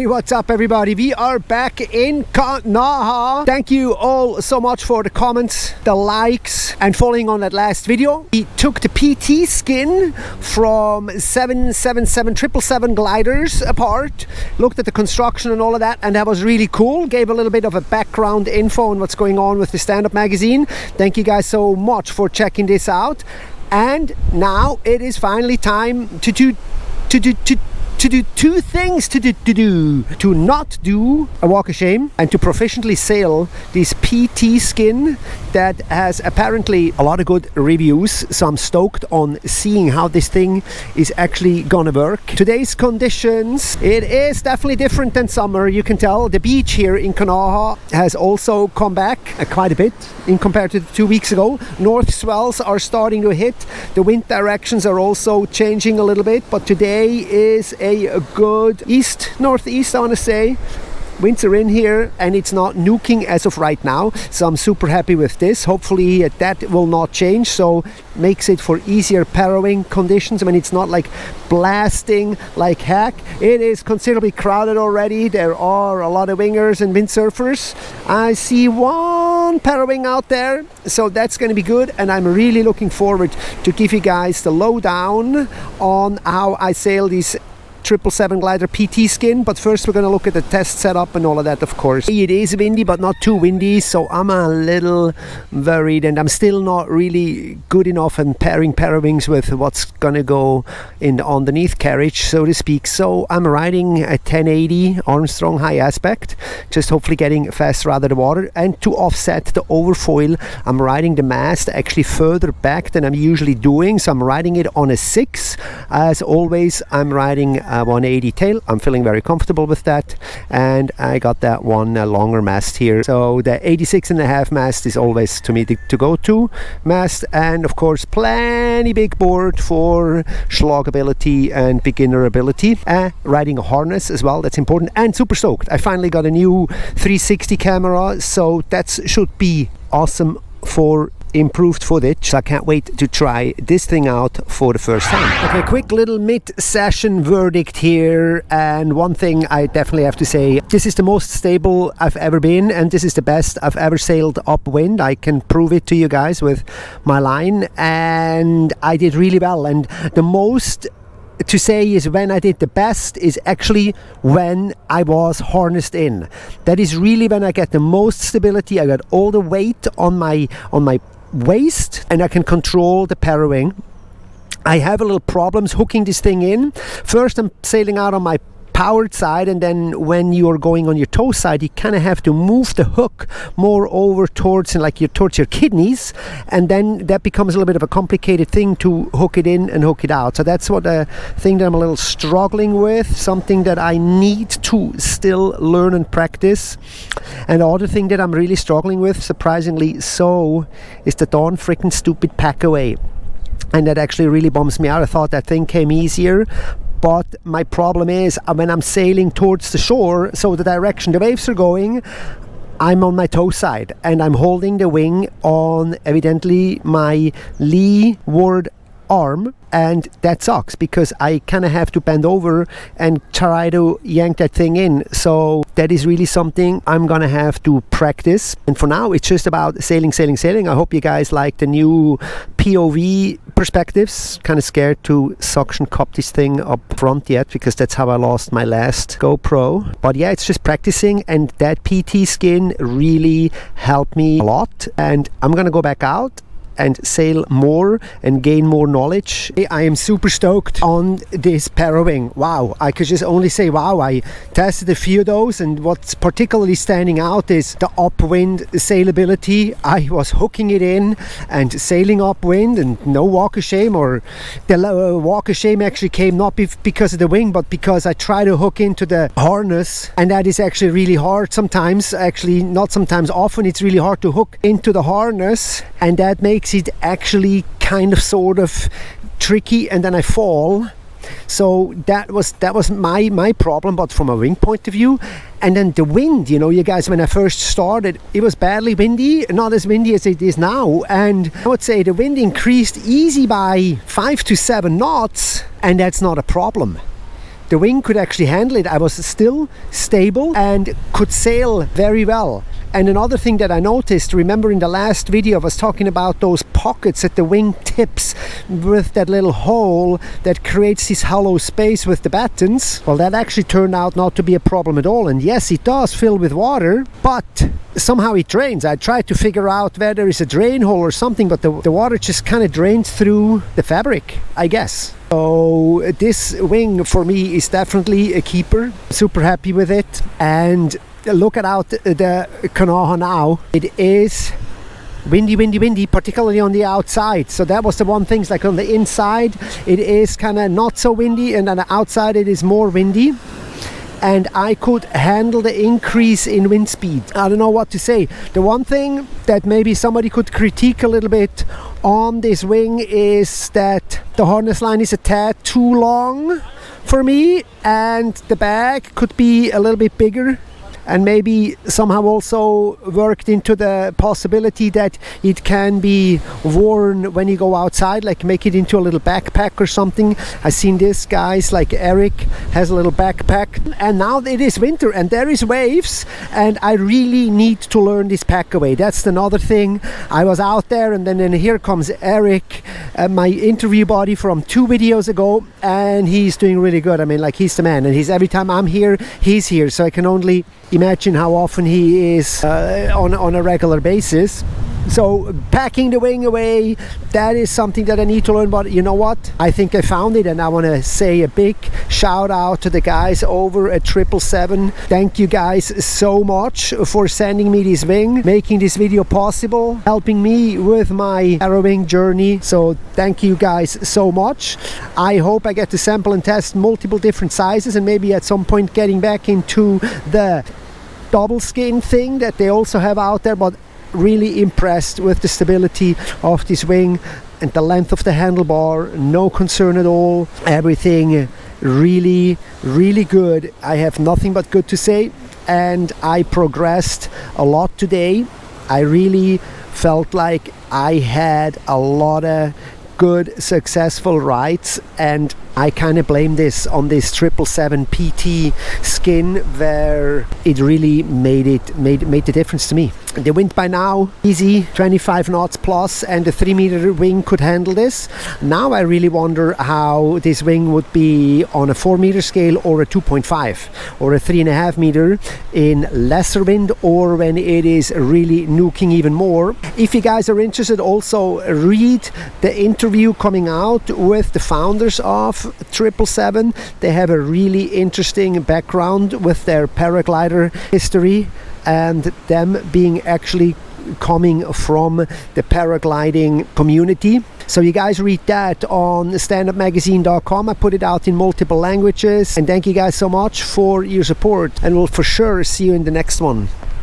Hey, what's up everybody? We are back in Kanaha. Thank you all so much for the comments, the likes, and following on that last video. We took the PT skin from 777 777 gliders apart, looked at the construction and all of that, and that was really cool. Gave a little bit of a background info on what's going on with the stand-up magazine. Thank you guys so much for checking this out. And now it is finally time to do two things to not do a walk of shame and to proficiently sail this PT skin that has apparently a lot of good reviews, so I'm stoked on seeing how this thing is actually gonna work. Today's conditions, it is definitely different than summer. You can tell the beach here in Kanaha has also come back quite a bit in compared to 2 weeks ago. North swells are starting to hit, the wind directions are also changing a little bit, but today is a good northeast, I want to say. Winds are in here and it's not nuking as of right now, so I'm super happy with this. Hopefully that will not change, so makes it for easier parawing conditions. I mean, it's not like blasting like heck. It is considerably crowded already. There are a lot of wingers and windsurfers. I see one parawing out there, so that's going to be good, and I'm really looking forward to give you guys the lowdown on how I sail these 777 glider PT skin. But first we're going to look at the test setup and all of that, of course. It is windy, but not too windy, so I'm a little worried, and I'm still not really good enough in pairing parawings with what's going to go in the underneath carriage, so to speak. So I'm riding a 1080 Armstrong high aspect, just hopefully getting faster out of the water. And to offset the overfoil, I'm riding the mast actually further back than I'm usually doing, so I'm riding it on a 6. As always, I'm riding 180 tail. I'm feeling very comfortable with that, and I got that one longer mast here, so the 86.5 mast is always to me to go to mast. And of course plenty big board for schlag ability and beginner ability. Riding a harness as well, that's important. And super stoked, I finally got a new 360 camera, so that should be awesome for improved footage. So I can't wait to try this thing out for the first time. Okay, quick little mid-session verdict here, and one thing I definitely have to say, this is the most stable I've ever been, and this is the best I've ever sailed upwind. I can prove it to you guys with my line, and I did really well. And the most to say is when I did the best is actually when I was harnessed in. That is really when I get the most stability. I got all the weight on my waist, and I can control the parawing. I have a little problems hooking this thing in. First I'm sailing out on my powered side, and then when you are going on your toe side, you kind of have to move the hook more over towards your kidneys, and then that becomes a little bit of a complicated thing to hook it in and hook it out. So that's what a thing that I'm a little struggling with, something that I need to still learn and practice. And the other thing that I'm really struggling with, surprisingly so, is the darn freaking stupid pack away, and that actually really bums me out. I thought that thing came easier, but my problem is when I'm sailing towards the shore, so the direction the waves are going, I'm on my toe side and I'm holding the wing on evidently my leeward arm, and that sucks because I kind of have to bend over and try to yank that thing in. So that is really something I'm gonna have to practice. And for now it's just about sailing. I hope you guys like the new POV perspectives. Kind of scared to suction cup this thing up front yet, because that's how I lost my last GoPro. But yeah, it's just practicing, and that PT skin really helped me a lot, and I'm gonna go back out and sail more and gain more knowledge. I am super stoked on this Parawing. Wow, I could just only say wow. I tested a few of those, and what's particularly standing out is the upwind sailability. I was hooking it in and sailing upwind, and no walk of shame, or the walk of shame actually came not because of the wing, but because I try to hook into the harness, and that is actually really hard sometimes. Actually, not sometimes, often it's really hard to hook into the harness, and that makes it actually kind of sort of tricky, and then I fall. So that was my problem, but from a wing point of view. And then the wind, you know, you guys, when I first started, it was badly windy, not as windy as it is now, and I would say the wind increased easy by 5 to 7 knots, and that's not a problem. the wing could actually handle it. I was still stable and could sail very well. And another thing that I noticed, remember in the last video I was talking about those pockets at the wing tips with that little hole that creates this hollow space with the battens? Well, that actually turned out not to be a problem at all. And yes, it does fill with water, but somehow it drains. I tried to figure out where there is a drain hole or something, but the water just kind of drains through the fabric, I guess. So this wing for me is definitely a keeper. Super happy with it. And look out the Kanaha now. It is windy, particularly on the outside. So that was the one thing, like on the inside it is kind of not so windy, and on the outside it is more windy. And I could handle the increase in wind speed. I don't know what to say. The one thing that maybe somebody could critique a little bit on this wing is that the harness line is a tad too long for me, and the bag could be a little bit bigger, and maybe somehow also worked into the possibility that it can be worn when you go outside, like make it into a little backpack or something. I've seen this, guys, like Eric has a little backpack, and now it is winter and there is waves, and I really need to learn this pack away. That's another thing. I was out there, and then here comes Eric, my interview buddy from 2 videos ago, and he's doing really good. I mean, like, he's the man, and he's every time I'm here, he's here. So I can only imagine how often he is on a regular basis. So packing the wing away, that is something that I need to learn. But you know what? I think I found it, and I want to say a big shout out to the guys over at 777. Thank you guys so much for sending me this wing, making this video possible, helping me with my Parawing journey. So thank you guys so much. I hope I get to sample and test multiple different sizes, and maybe at some point getting back into the double skin thing that they also have out there. But really impressed with the stability of this wing and the length of the handlebar. No concern at all. Everything really good. I have nothing but good to say, and I progressed a lot today. I really felt like I had a lot of good successful rides, and I kind of blame this on this 777 PT skin, where it really made the difference to me. The wind by now, easy, 25 knots plus, and the 3-meter wing could handle this. Now I really wonder how this wing would be on a 4-meter scale, or a 2.5, or a 3.5 meter in lesser wind, or when it is really nuking even more. If you guys are interested, also read the interview coming out with the founders of 777. They have a really interesting background with their paraglider history, and them being actually coming from the paragliding community. So you guys read that on standupmagazine.com. I put it out in multiple languages, and thank you guys so much for your support, and we'll for sure see you in the next one.